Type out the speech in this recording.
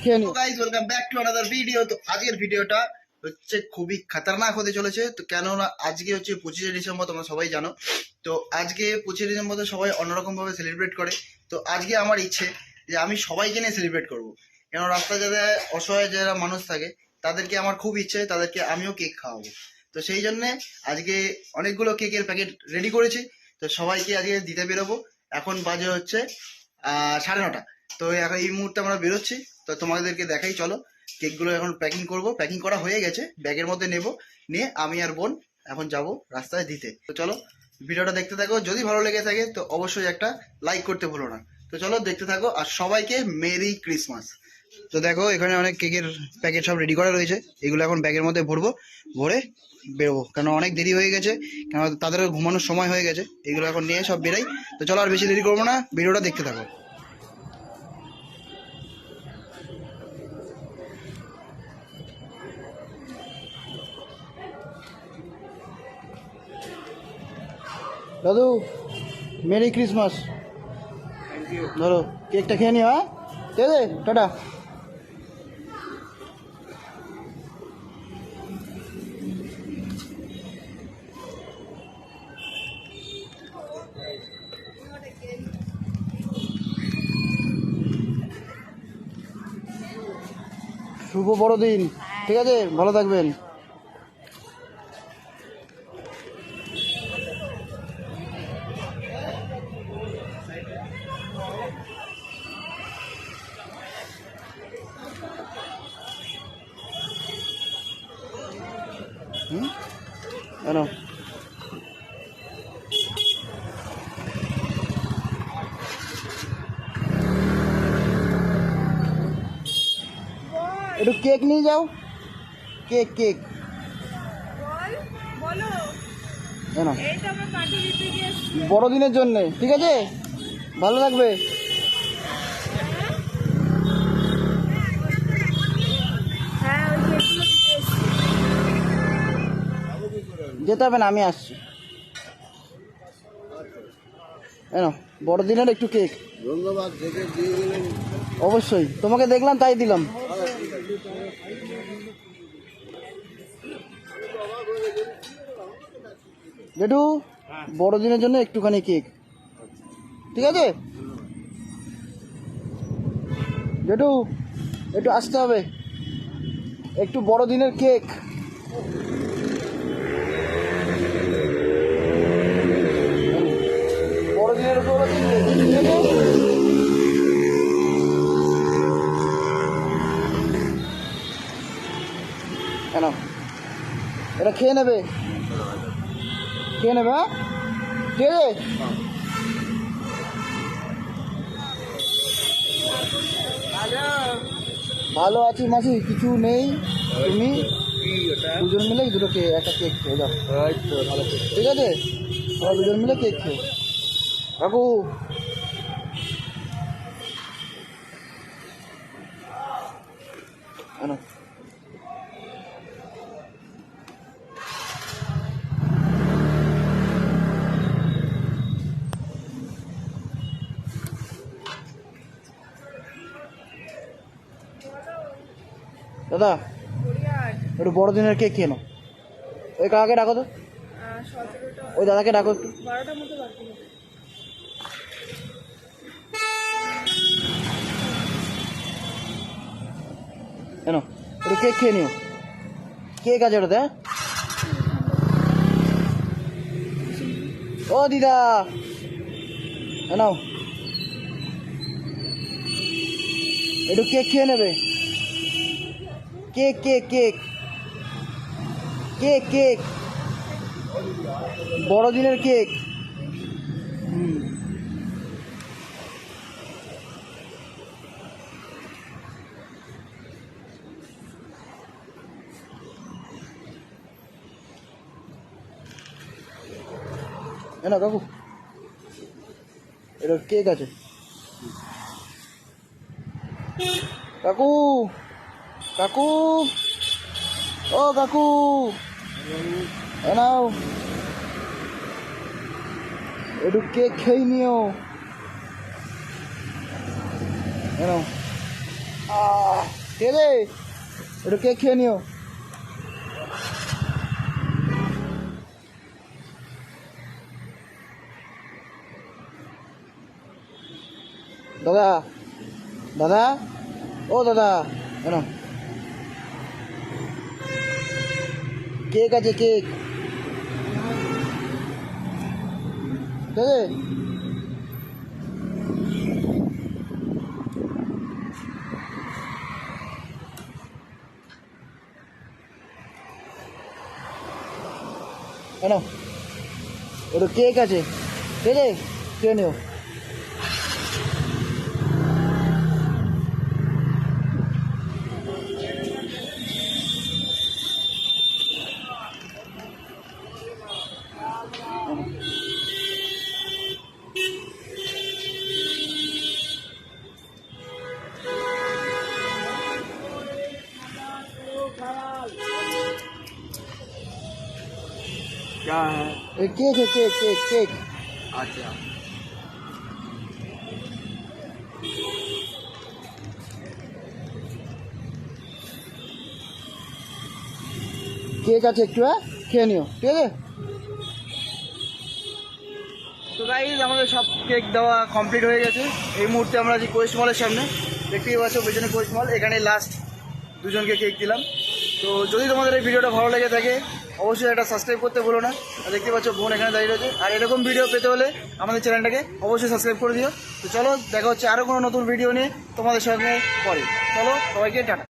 খেয়ে নিও। Guys welcome back to another video. তো আজকের ভিডিওটা হচ্ছে খুবই খতরনাক হতে চলেছে। তো কেননা আজকে হচ্ছে 25শে ডিসেম্বর, তোমরা সবাই জানো। তো আজকে 25শে ডিসেম্বর তো সবাই অন্যরকম ভাবে সেলিব্রেট করে। তো আজকে আমার ইচ্ছে যে আমি সবাইকে নিয়ে সেলিব্রেট করবো। কেন রাস্তায় যারা অসহায় যারা মানুষ থাকে তাদেরকে আমার খুব ইচ্ছে, তাদেরকে আমিও কেক খাওয়াবো। তো সেই জন্যে আজকে অনেকগুলো কেকের প্যাকেট রেডি করেছি। তো সবাইকে আজকে দিতে বেরোবো। এখন বাজে হচ্ছে 9:30। তো এখন এই মুহূর্তে আমরা বেরোচ্ছি। তো তোমাদেরকে দেখাই, চলো। কেকগুলো এখন প্যাকিং করব, প্যাকিং করা হয়ে গেছে, ব্যাগের মধ্যে নেব, নিয়ে আমি আর বোন এখন যাব রাস্তায় দিতে। তো চলো ভিডিওটা দেখতে থাকো। যদি ভালো লেগে থাকে তো অবশ্যই একটা লাইক করতে ভুলো না। তো চলো দেখতে থাকো, আর সবাইকে মেরি ক্রিসমাস। তো দেখো এখানে অনেক কেকের প্যাকেট সব রেডি করা রয়েছে। এগুলো এখন ব্যাগের মধ্যে ভরবো, ভরে বেরোবো, কারণ অনেক দেরি হয়ে গেছে, কেন তাদের ঘুমানোর সময় হয়ে গেছে। এগুলো এখন নিয়ে সব বেরাই। তো চলো আর বেশি দেরি করবো না, ভিডিওটা দেখতে থাকো। দাদু মেরি ক্রিসমাস। ধরো কেকটা খেয়ে নিও। হ্যাঁ ঠিক আছে, টাটা। শুভ বড়দিন, ঠিক আছে, ভালো থাকবেন। কেন একটু কেক নিয়ে যাও, কেক কেক কেন বড়দিনের জন্যে, ঠিক আছে, ভালো লাগবে। যেতে হবে না, আমি আসছি। কেন বড়দিনের একটু কেক। ধন্যবাদ, দেখে দিয়ে গেলেন। অবশ্যই, তোমাকে দেখলাম তাই দিলাম। জেঠু বড়দিনের জন্য একটুখানি কেক, ঠিক আছে। জেঠু একটু আসতে হবে, একটু বড়দিনের কেক। বড়দিনের উপর কেন এটা খেয়ে নেবে, খেয়ে নেবে। হ্যাঁ ঠিক আছে। ভালো আছি মাসি, কিছু নেই। তুমি দুজন মিলে দুটো কেক, একটা কেক খেয়ে যাও, ঠিক আছে। আমরা দুজন মিলে কেক খেয়ে। কাকু আনো। দাদা একটু বড়দিনের কেক খেয়ে নাও। ওই কাকাকে ডাকো তো, ওই দাদাকে ডাকো একটু। কেন একটু কেক খেয়ে নিও, কেক আছে ওটাতে। ও দিদা নাও, একটু কেক খেয়ে নেবে। Cake cake cake cake cake বড়দিনের কেক। না কাকু এটা কেক আছে। কাকু কাকু ও কাকু নাও একটু কেক খেয়ে নিও। নাও ঠিক আছে, একটু কেক খেয়ে নিও। দাদা, দাদা, ও দাদা, কেন কেক আছে, কেক, ঠিক আছে? কেন একটু কেক আছে, ঠিক আছে, খেয়ে নিও। क्या है? केक है, केक केक केक। अच्छा, কেক আছে একটু, হ্যাঁ খেয়ে নিও, ঠিক আছে? তো গাইজ আমাদের সব কেক দেওয়া কমপ্লিট হয়ে গেছে। এই মুহূর্তে আমরা আছি কোয়েস্ট মলের সামনে, দেখতেই পাচ্ছ পেছনে কোয়েস্ট মল। এখানে লাস্ট দুজনকে কেক দিলাম। তো যদি তোমাদের এই ভিডিওটা ভালো লেগে থাকে অবশ্যই একটা সাবস্ক্রাইব করতে ভুলো না। আর দেখতে পাচ্ছ বোন এখানে দাঁড়িয়ে রয়েছে। আর এরকম ভিডিও পেতে হলে আমাদের চ্যানেলটাকে অবশ্যই সাবস্ক্রাইব করে দিও। তো চলো দেখা হচ্ছে আরও কোনো নতুন ভিডিও নিয়ে তোমাদের সঙ্গে পরে। চলো সবাইকে টাটা।